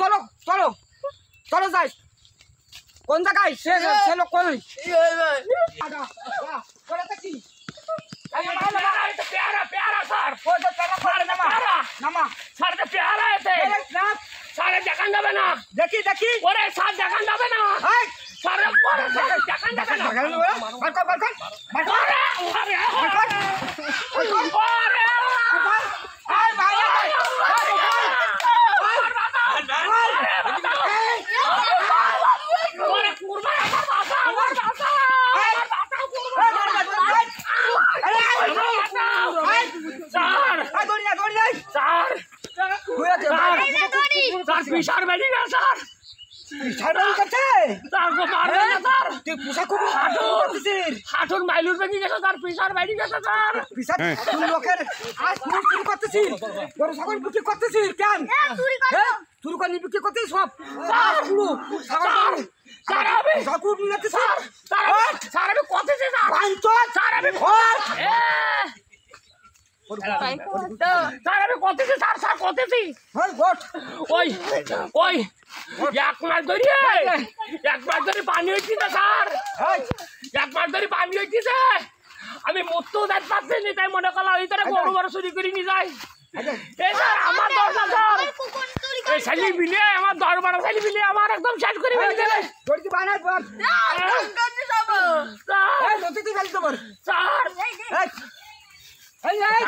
চলো চলো চলো যাই কোন জায়গায় সে লোক কোন प्यारा प्यारा सर सारे प्यारा है सारे देखन जाबे ना देखी देखी ओरे साथ देखन जाबे ना सारे देखन देखन बरकत बरकत अरे अरे अरे हाय भाई ओरे कुर्बा पिशार बैठी गया सर पिशार बैठी करते सर को मार देना सर तू पुसा को हाथुन माइलुर बैठी गया सर पिशार बैठी गया सर पिशार तुम लोकेर आज चुरी করতেছি বড় ছাগল বিক্রি করতেছি কেন চুরি করে বিক্রি করতেছি সব পুরো ছাগল স্যার আমি ছাগল নিতে স্যার স্যার আমি করতেছি স্যার পাঁচটা স্যার আমি স্যার আমি করতেছি স্যার স্যার করতেছি ওই ওই এক মাস ধরে পানি হইছে স্যার এক মাস ধরে পানি হইছে আমি মরতেও যাইতে পারছি না তাই মনে করলাম এই তারা গরু বড় চুরি করে নিয়ে যায় এই স্যার আমার দরকার স্যার এই শালি মিলে আমার 10-12 শালি মিলে আমার একদম শেষ করে ফেলছে গড়ি বানাই বল স্যার এই নদীতে ফেল তোর স্যার এই এই